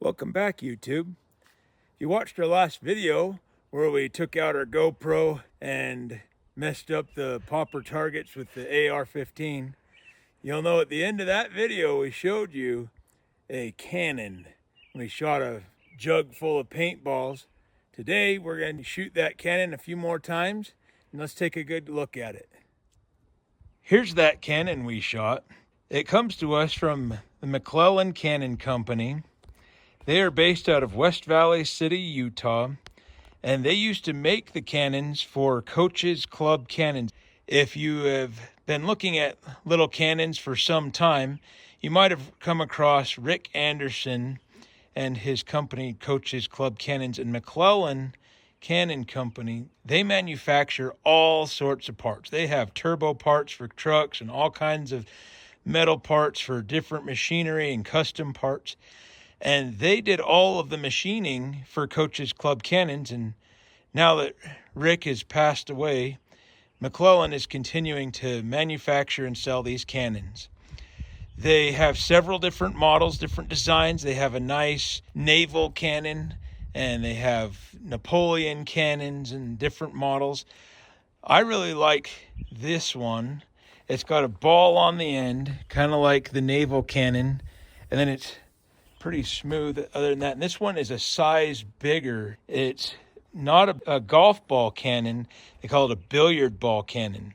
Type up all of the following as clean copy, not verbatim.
Welcome back, YouTube. If you watched our last video where we took out our GoPro and messed up the popper targets with the AR-15, you'll know at the end of that video we showed you a cannon. We shot a jug full of paintballs. Today we're going to shoot that cannon a few more times, and let's take a good look at it. Here's that cannon we shot. It comes to us from the McLennan Cannon Company. They are based out of West Valley City, Utah, and they used to make the cannons for Coach's Club Cannons. If you have been looking at little cannons for some time, you might have come across Rick Anderson and his company, Coach's Club Cannons, and McLennan Cannon Company. They manufacture all sorts of parts. They have turbo parts for trucks and all kinds of metal parts for different machinery and custom parts. And they did all of the machining for Coach's Club Cannons. And now that Rick has passed away, McLennan is continuing to manufacture and sell these cannons. They have several different models, different designs. They have a nice naval cannon, and they have Napoleon cannons and different models. I really like this one. It's got a ball on the end, kind of like the naval cannon, and then it's pretty smooth other than that. And this one is a size bigger. It's not a golf ball cannon. They call it a billiard ball cannon.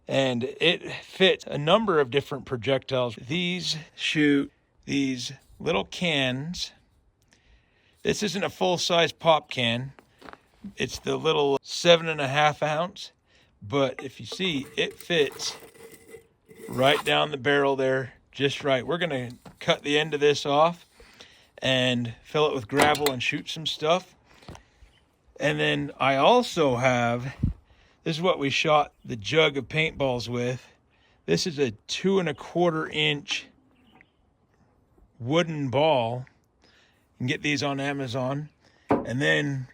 And it fits a number of different projectiles. These shoot these little cans. This isn't a full-size pop can. It's the little 7.5 ounce. But if you see, it fits right down the barrel there, just right. We're going to cut the end of this off and fill it with gravel and shoot some stuff. And then I also have, this is what we shot the jug of paintballs with. This is a 2¼ inch wooden ball. You can get these on Amazon. And then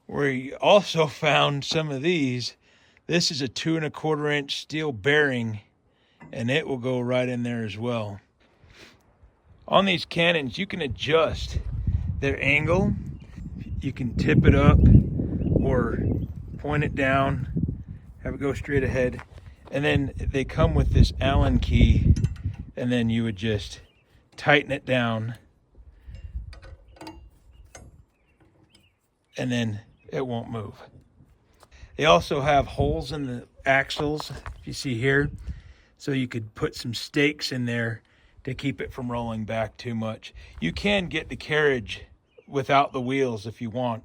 we also found some of these. This is a 2¼ inch steel bearing, and it will go right in there as well. On these cannons, you can adjust their angle. You can tip it up or point it down, have it go straight ahead. And then they come with this Allen key, and then you would just tighten it down, and then it won't move. They also have holes in the axles, if you see here, so you could put some stakes in there to keep it from rolling back too much. You can get the carriage without the wheels if you want,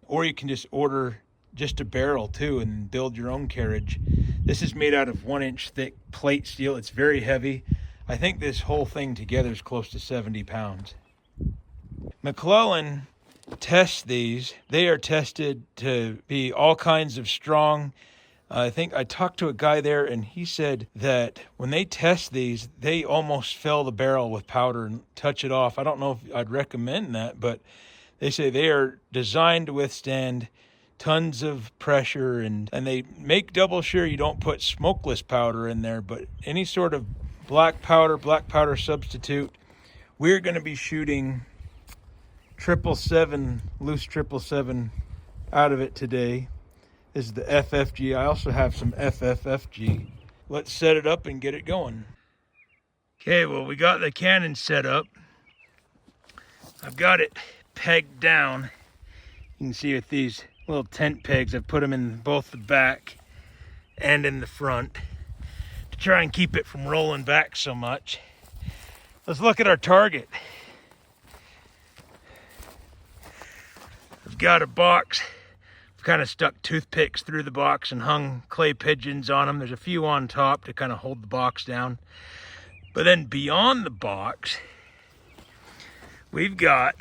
or you can just order just a barrel too and build your own carriage. This is made out of 1 inch thick plate steel. It's very heavy. I think this whole thing together is close to 70 pounds. McLennan tests these. They are tested to be all kinds of strong. I think I talked to a guy there, and he said that when they test these, they almost fill the barrel with powder and touch it off. I don't know if I'd recommend that, but they say they are designed to withstand tons of pressure, and they make double sure you don't put smokeless powder in there, but any sort of black powder substitute. We're going to be shooting 777, loose 777 out of it today. This is the FFG. I also have some FFFG. Let's set it up and get it going. Okay, well, we got the cannon set up. I've got it pegged down. You can see with these little tent pegs, I've put them in both the back and in the front to try and keep it from rolling back so much. Let's look at our target. I've got a box. I've kind of stuck toothpicks through the box and hung clay pigeons on them. There's a few on top to kind of hold the box down. But then beyond the box, we've got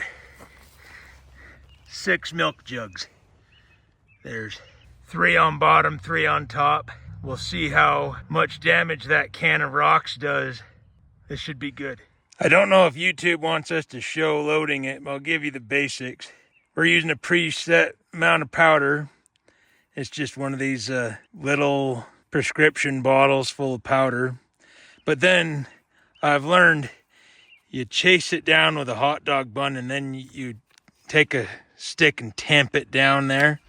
6 milk jugs. There's 3 on bottom, 3 on top. We'll see how much damage that can of rocks does. This should be good. I don't know if YouTube wants us to show loading it, but I'll give you the basics. We're using a preset amount of powder. It's just one of these little prescription bottles full of powder. But then I've learned you chase it down with a hot dog bun, and then you take a stick and tamp it down there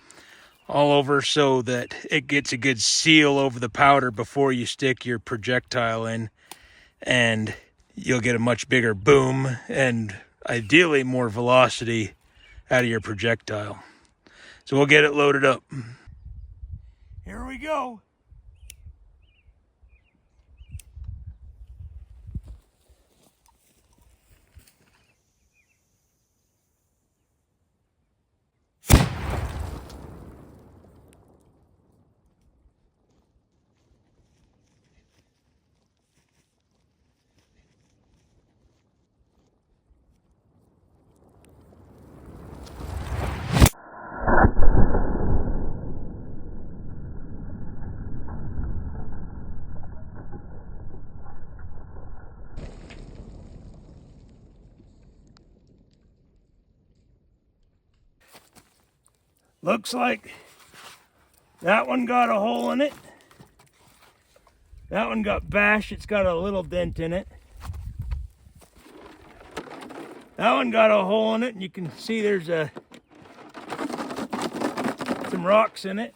all over so that it gets a good seal over the powder before you stick your projectile in, and you'll get a much bigger boom and ideally more velocity out of your projectile. So we'll get it loaded up. Here we go. Looks like that one got a hole in it. That one got bashed. It's got a little dent in it. That one got a hole in it, and you can see there's some rocks in it.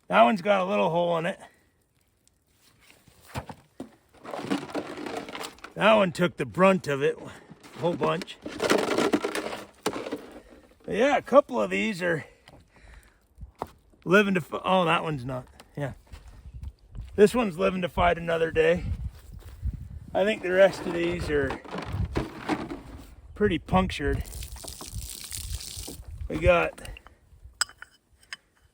That one's got a little hole in it. That one took the brunt of it, a whole bunch. But yeah, a couple of these are living to, oh, that one's not, yeah. This one's living to fight another day. I think the rest of these are pretty punctured. We got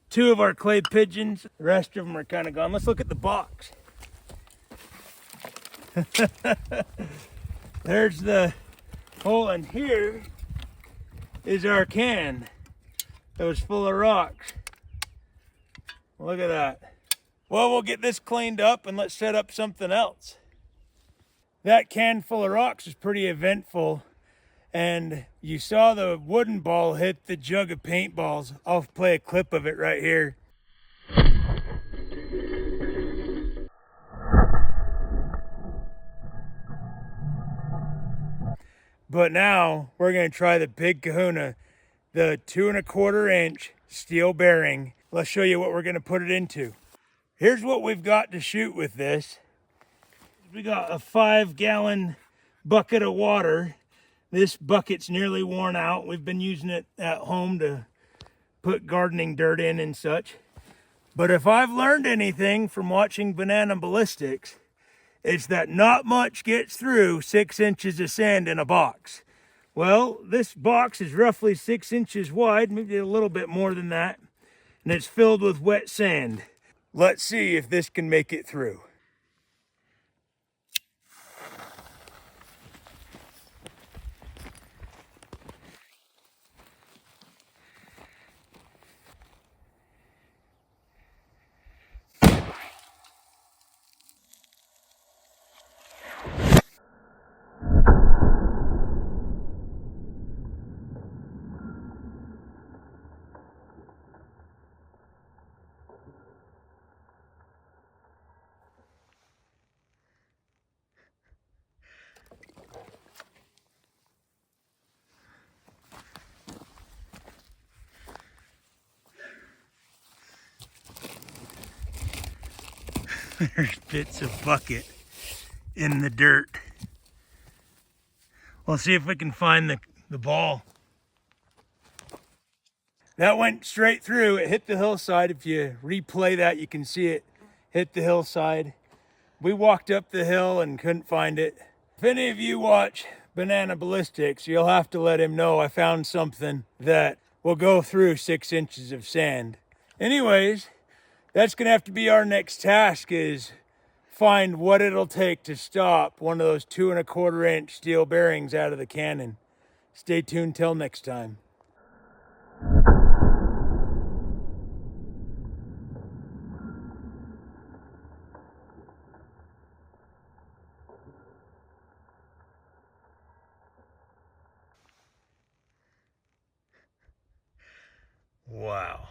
2 of our clay pigeons. The rest of them are kind of gone. Let's look at the box. There's the hole, and here is our can that was full of rocks. Look at that. Well, we'll get this cleaned up and let's set up something else. That can full of rocks is pretty eventful, and you saw the wooden ball hit the jug of paintballs. I'll play a clip of it right here. But now we're going to try the Big Kahuna, the 2 1/4 inch steel bearing. Let's show you what we're going to put it into. Here's what we've got to shoot with this. We got a 5-gallon bucket of water. This bucket's nearly worn out. We've been using it at home to put gardening dirt in and such. But if I've learned anything from watching Banana Ballistics, it's that not much gets through 6 inches of sand in a box. Well, this box is roughly 6 inches wide, maybe a little bit more than that, and it's filled with wet sand. Let's see if this can make it through. There's bits of bucket in the dirt. We'll see if we can find the ball. That went straight through. It hit the hillside. If you replay that, you can see it hit the hillside. We walked up the hill and couldn't find it. If any of you watch Banana Ballistics, you'll have to let him know I found something that will go through 6 inches of sand. Anyways, that's gonna have to be our next task, is find what it'll take to stop one of those 2 1/4 inch steel bearings out of the cannon. Stay tuned till next time. Wow.